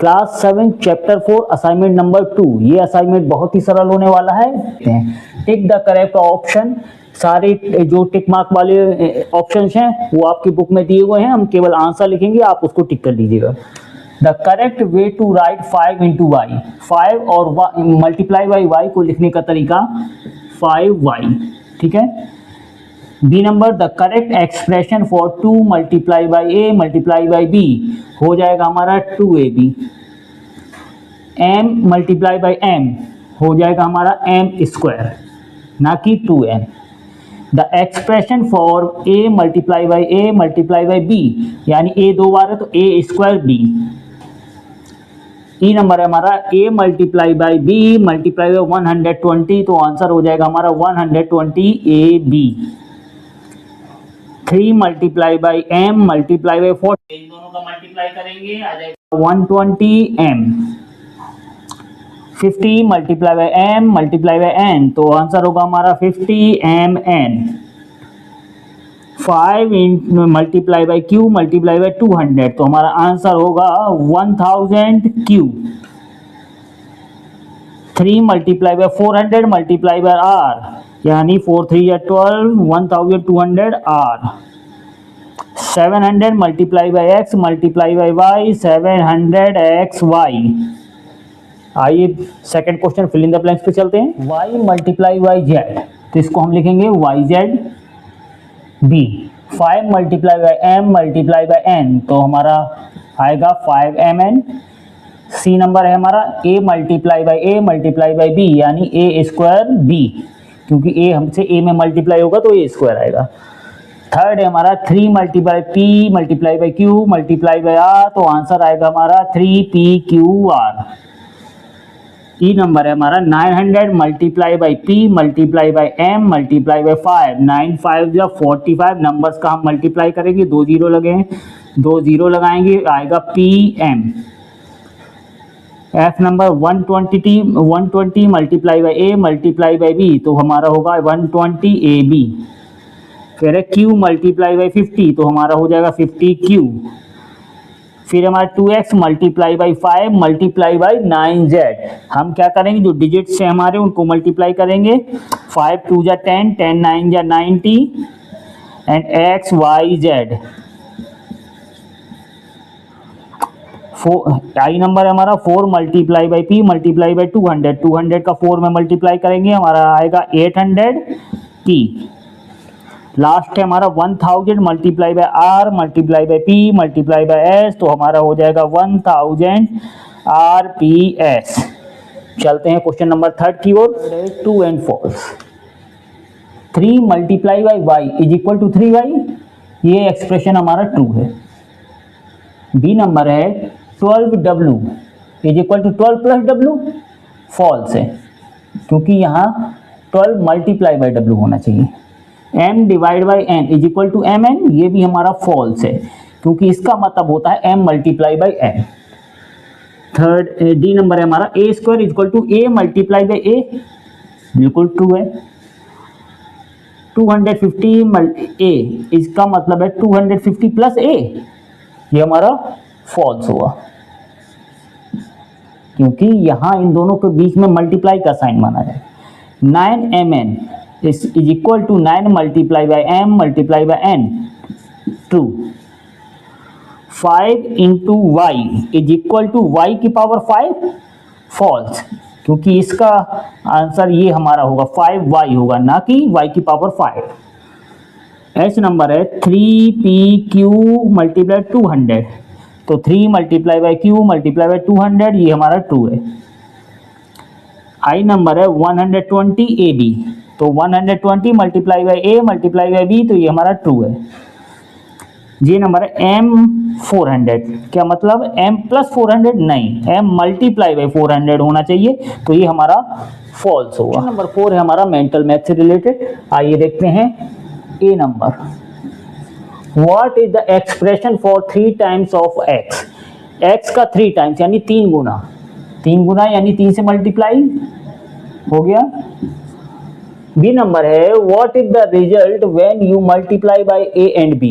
Class 7 chapter 4 assignment number 2। ये assignment बहुत ही सरल होने वाला है। Tick the correct option. सारे जो टिक मार्क वाले ऑप्शंस हैं वो आपकी बुक में दिए हुए हैं, हम केवल आंसर लिखेंगे, आप उसको टिक कर दीजिएगा। The correct way to write 5 into Y, 5 और मल्टीप्लाई बाई वाई को लिखने का तरीका 5y, ठीक है। B number, the correct expression for 2 multiply by A multiply by B हो जाएगा हमारा 2ab। m multiply by m हो जाएगा हमारा m स्क्वायर, ना कि 2m। The expression for a multiply by b, यानी a 2 बार है तो a square b। E number है हमारा a multiply by b multiply by 120, तो आंसर हो जाएगा हमारा 120ab। 3 multiply by m multiply by 40, इन दोनों का मल्टीप्लाई करेंगे आ जाएगा 120m। 50 multiply by m multiply by n, तो आंसर होगा हमारा 50mn। 5 multiply by q multiply by 200, तो हमारा आंसर होगा 1000q। 3 multiply by 400 multiply by r, यानी 4 3 या 12, 1200 r। 700 multiply by x multiply by y, 700xy। आइए second question fill in the blanks पे चलते हैं। y मल्टीप्लाई बाई z, तो इसको हम लिखेंगे yz। b 5 multiply by m multiply by n, तो हमारा आएगा 5mn। सी नंबर है हमारा a मल्टीप्लाई बाई b, यानी a स्क्वायर b, क्योंकि a हमसे a में मल्टीप्लाई होगा तो a स्क्वायर आएगा। थर्ड है हमारा 3 multiply p multiply by q multiply by r, तो आंसर आएगा हमारा 3pqr। ई नंबर है हमारा 900 multiply by p multiply by m multiply by 5, 9 5 या 45 नंबर्स का हम मल्टीप्लाई करेंगे, 2 जीरो लगे हैं, 2 जीरो लगाएंगे, आएगा pm। F number 120 multiply by a multiply by b, तो हमारा होगा 120ab। फिर है q मल्टीप्लाई बाई 50, तो हमारा हो जाएगा 50q। फिर हमारा 2x multiply by 5 multiply by 9z, हम क्या करेंगे जो डिजिट्स हैं हमारे उनको मल्टीप्लाई करेंगे। 5 2 जा 10, 10 9 जा 90 and x y z। I number है हमारा 4 multiply by p multiply by 200, 200 का 4 में मल्टीप्लाई करेंगे, हमारा आएगा 800p। लास्ट है हमारा 1000 multiply by r multiply by p multiply by s, तो हमारा हो जाएगा 1000 rps। चलते हैं क्वेश्चन नंबर 3 की ओर। True and false. 3 multiply by y is equal to 3y, ये एक्सप्रेशन हमारा ट्रू है। बी नंबर है 12w is equal to 12 plus w, false है, क्योंकि यहाँ 12 मल्टीप्लाई बाई w होना चाहिए। m divide by n is equal to mn, ये भी हमारा फॉल्स है, क्योंकि इसका मतलब होता है m multiply by n। Third D number है हमारा a square is equal to a multiply by a, बिल्कुल ट्रू है। 250 a, इसका मतलब है 250 प्लस a, ये हमारा फॉल्स हुआ, क्योंकि यहाँ इन दोनों के बीच में मल्टीप्लाई का साइन माना जाए। 9mn is equal to 9 multiply by m multiply by n, true. 5 into Y is equal to y की पावर 5, फॉल्स, क्योंकि इसका आंसर ये हमारा होगा 5y होगा, ना कि y की पावर 5। एच नंबर है 3pq मल्टीप्लाई 200, तो 3 multiply by q multiply by 200, ये हमारा ट्रू है। आई नंबर है 120ab, तो 120 multiply by a multiply by b, तो ये हमारा ट्रू है। जी नंबर है m 400, क्या मतलब m प्लस 400 नहीं, m मल्टीप्लाई बाई 400 होना चाहिए, तो ये हमारा फॉल्स होगा। नंबर 4 है हमारा मेंटल मैथ से रिलेटेड। आइए देखते हैं a number. What is the expression for 3 times of x, x का 3 टाइम्स यानी 3 गुना, 3 गुना यानी 3 से मल्टीप्लाई हो गया। बी नंबर है what is the result when you multiply by a and b,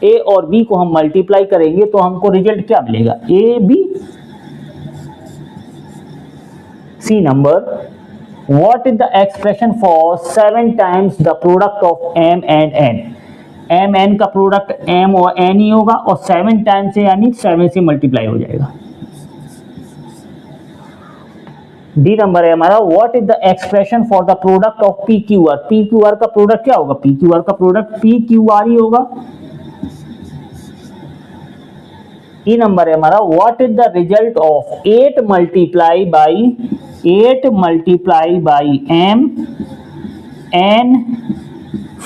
a और b को हम मल्टीप्लाई करेंगे तो हमको रिजल्ट क्या मिलेगा, a b। C number, what is the expression for 7 times the product of m and n? m n का product m और n ही होगा और 7 टाइम्स से यानी 7 से मल्टीप्लाई हो जाएगा। डी नंबर है हमारा, what is the expression for the product of P Q R? P Q R का प्रोडक्ट क्या होगा? पी क्यू आर का प्रोडक्ट पी क्यू आर ही होगा। ई नंबर है हमारा, what is the result of 8 multiply by M N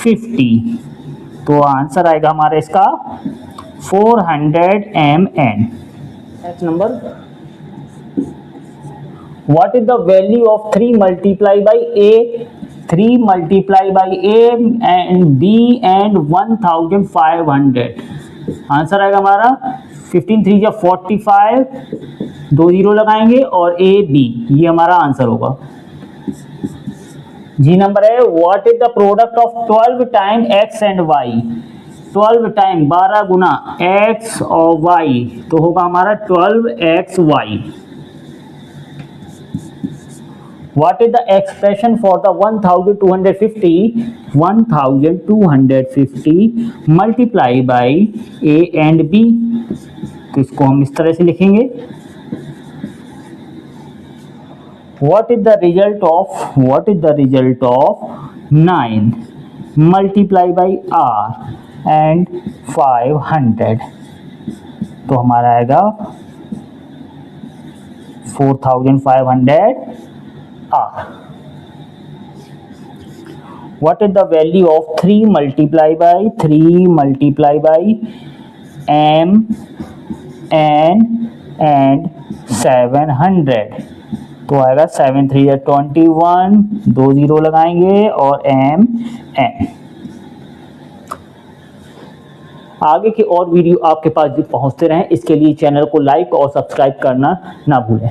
50? तो answer आएगा हमारा इसका 400 M N. Next number, what is the value of 3 multiply by a? 3 multiply by a and b and 1500। Answer आएगा हमारा 15 3 या 45, 2 zero लगाएंगे और a b, ये हमारा आंसर होगा। जी नंबर है, what is the product of 12 time x and y? 12 time 12 Guna x और y, तो होगा हमारा 12xy। What is the expression for the 1250? 1250 multiply by a and b, तो इसको हम इस तरह से लिखेंगे, what is the result of 9 multiply by r and 500? तो हमारा आएगा 4500 r। What is the value of 3 multiply by m n and 700? तो आएगा 7 3 या 21, 2 जीरो लगाएंगे और m n। आगे की और वीडियो आपके पास भी पहुंचते रहें, इसके लिए चैनल को लाइक और सब्सक्राइब करना ना भूलें।